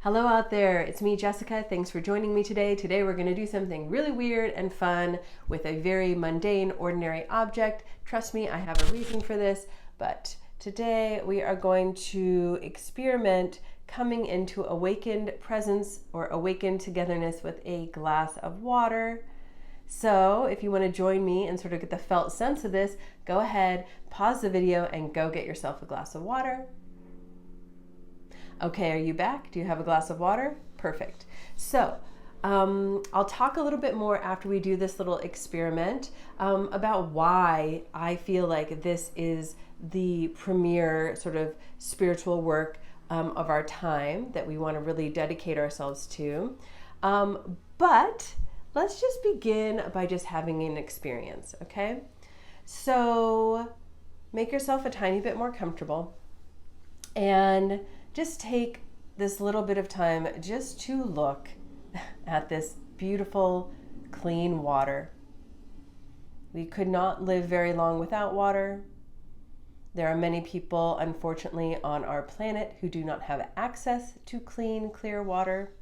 Hello out there, it's me Jessica. Thanks for joining me today. Today we're going to do something really weird and fun with a very mundane, ordinary object. Trust me, I have a reason for this, but today we are going to experiment coming into awakened presence or awakened togetherness with a glass of water. So if you want to join me and sort of get the felt sense of this, go ahead, pause the video and go get yourself a glass of water. Okay, are you back? Do you have a glass of water? Perfect. So I'll talk a little bit more after we do this little experiment about why I feel like this is the premier sort of spiritual work of our time that we want to really dedicate ourselves to. But let's just begin by just having an experience, okay? So make yourself a tiny bit more comfortable and just take this little bit of time just to look at this beautiful, clean water. We could not live very long without water. There are many people, unfortunately, on our planet who do not have access to clean, clear water.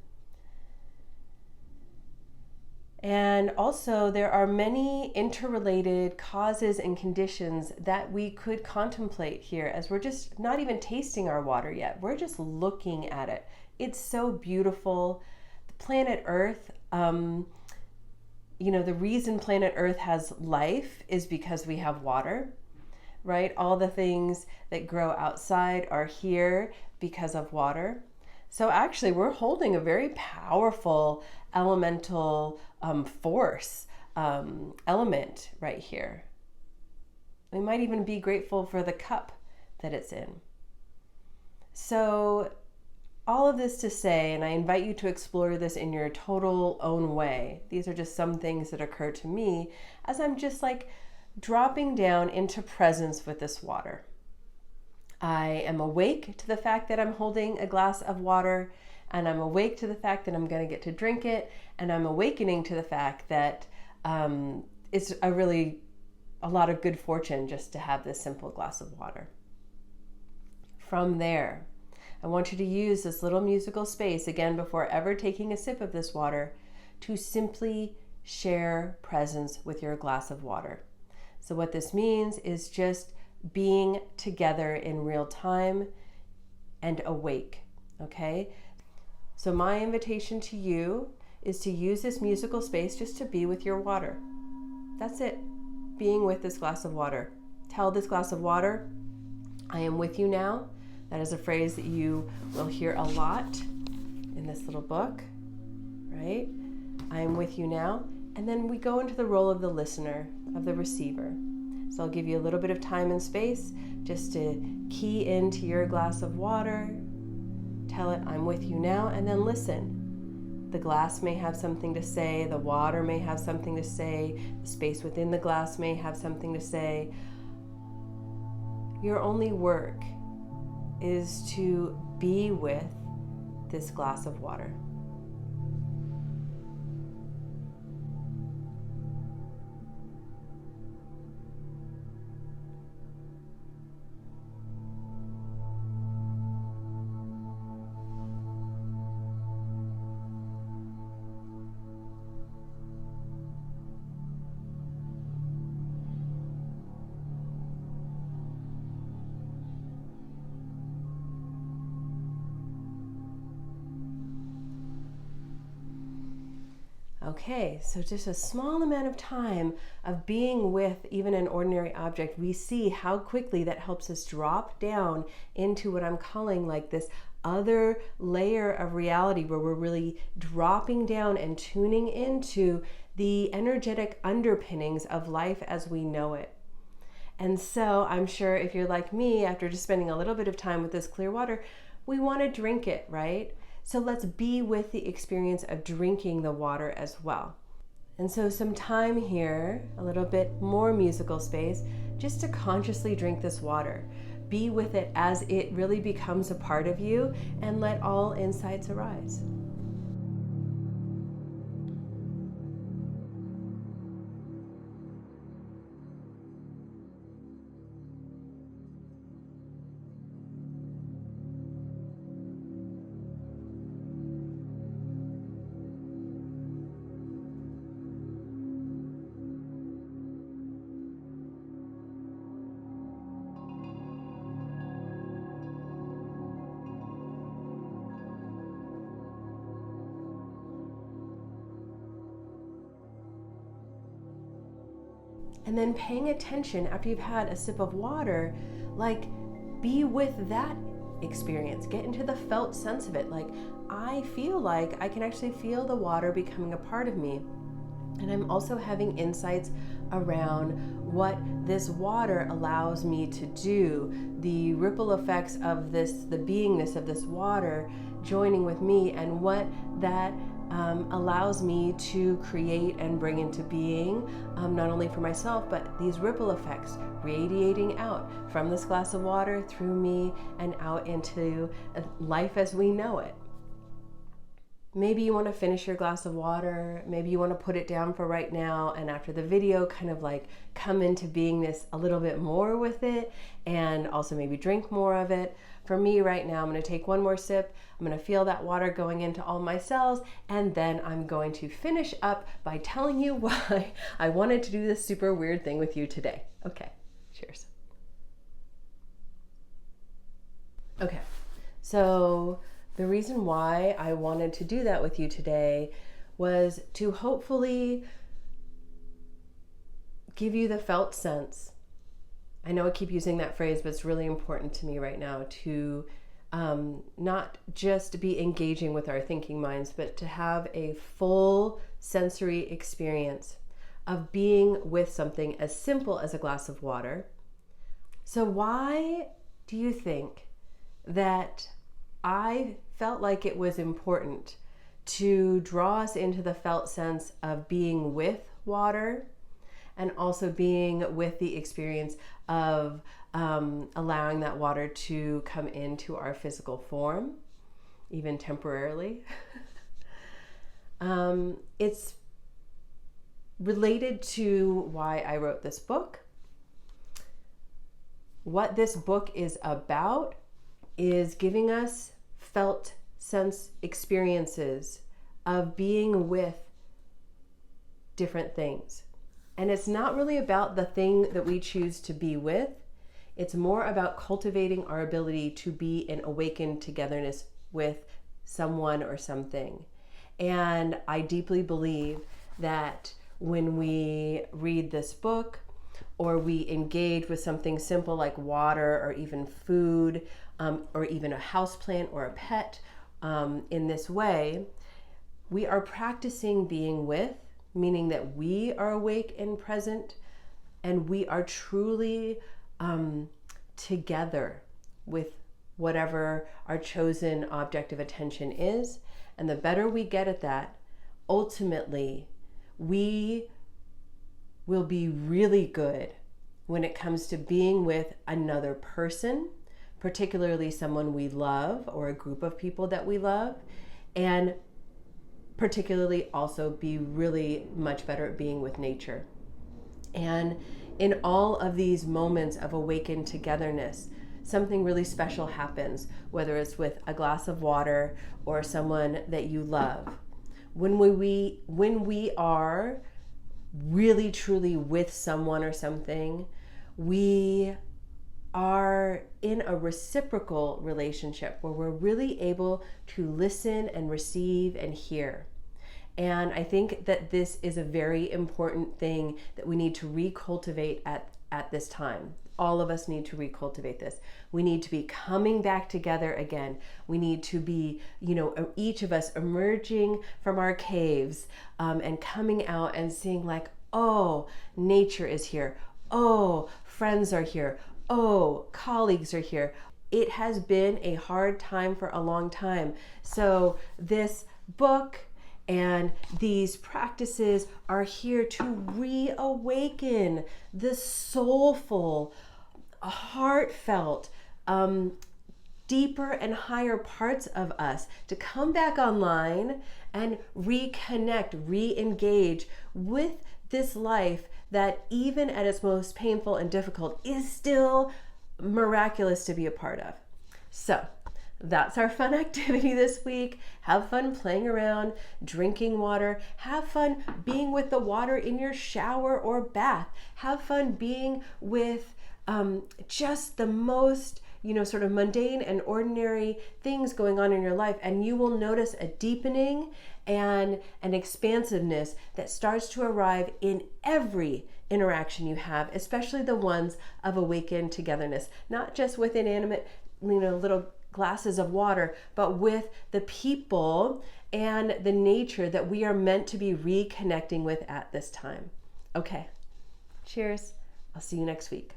And also, there are many interrelated causes and conditions that we could contemplate here as we're just not even tasting our water yet. We're just looking at it. It's so beautiful. The planet Earth, the reason planet Earth has life is because we have water, right? All the things that grow outside are here because of water. So actually, we're holding a very powerful elemental force element right here. We might even be grateful for the cup that it's in. So all of this to say, and I invite you to explore this in your total own way. These are just some things that occur to me as I'm just like dropping down into presence with this water. I am awake to the fact that I'm holding a glass of water, and I'm awake to the fact that I'm going to get to drink it, and I'm awakening to the fact that it's a lot of good fortune just to have this simple glass of water. From there, I want you to use this little musical space, again, before ever taking a sip of this water, to simply share presence with your glass of water. So what this means is just being together in real time and awake, okay? So my invitation to you is to use this musical space just to be with your water. That's it, being with this glass of water. Tell this glass of water, I am with you now. That is a phrase that you will hear a lot in this little book, right? I am with you now. And then we go into the role of the listener, of the receiver. So I'll give you a little bit of time and space just to key into your glass of water. Tell it, I'm with you now, and then listen. The glass may have something to say, the water may have something to say, the space within the glass may have something to say. Your only work is to be with this glass of water. Okay, so just a small amount of time of being with even an ordinary object, we see how quickly that helps us drop down into what I'm calling like this other layer of reality where we're really dropping down and tuning into the energetic underpinnings of life as we know it. And so I'm sure if you're like me, after just spending a little bit of time with this clear water, we want to drink it, right? So let's be with the experience of drinking the water as well. And so some time here, a little bit more musical space, just to consciously drink this water. Be with it as it really becomes a part of you, and let all insights arise. And then paying attention after you've had a sip of water, like be with that experience. Get into the felt sense of it. Like I feel like I can actually feel the water becoming a part of me. And I'm also having insights around what this water allows me to do, the ripple effects of this, the beingness of this water joining with me, and what that allows me to create and bring into being, not only for myself, but these ripple effects radiating out from this glass of water through me and out into life as we know it. Maybe you want to finish your glass of water. Maybe you want to put it down for right now, and after the video kind of like come into beingness a little bit more with it, and also maybe drink more of it. For me right now, I'm going to take one more sip. I'm going to feel that water going into all my cells, and then I'm going to finish up by telling you why I wanted to do this super weird thing with you today. Okay, cheers. Okay, so the reason why I wanted to do that with you today was to hopefully give you the felt sense. I know I keep using that phrase, but it's really important to me right now to not just be engaging with our thinking minds, but to have a full sensory experience of being with something as simple as a glass of water. So why do you think that I felt like it was important to draw us into the felt sense of being with water, and also being with the experience of allowing that water to come into our physical form, even temporarily? It's related to why I wrote this book. What this book is about is giving us felt sense experiences of being with different things. And it's not really about the thing that we choose to be with. It's more about cultivating our ability to be in awakened togetherness with someone or something. And I deeply believe that when we read this book, or we engage with something simple like water, or even food, or even a houseplant or a pet, in this way, we are practicing being with, meaning that we are awake and present, and we are truly together with whatever our chosen object of attention is. And the better we get at that, ultimately, we will be really good when it comes to being with another person, particularly someone we love or a group of people that we love, and particularly also be really much better at being with nature. And in all of these moments of awakened togetherness, something really special happens, whether it's with a glass of water or someone that you love. When we are really truly with someone or something, we are in a reciprocal relationship where we're really able to listen and receive and hear. And I think that this is a very important thing that we need to recultivate at this time. All of us need to recultivate this. We need to be coming back together again. We need to be, each of us emerging from our caves and coming out and seeing like, oh, nature is here. Oh, friends are here. Oh, colleagues are here. It has been a hard time for a long time. So this book and these practices are here to reawaken the soulful, heartfelt, deeper and higher parts of us to come back online and reconnect, re-engage with this life that even at its most painful and difficult is still miraculous to be a part of. So that's our fun activity this week. Have fun playing around, drinking water. Have fun being with the water in your shower or bath. Have fun being with just the most, sort of mundane and ordinary things going on in your life. And you will notice a deepening and an expansiveness that starts to arrive in every interaction you have, especially the ones of awakened togetherness, not just with inanimate, little glasses of water, but with the people and the nature that we are meant to be reconnecting with at this time. Okay, cheers. I'll see you next week.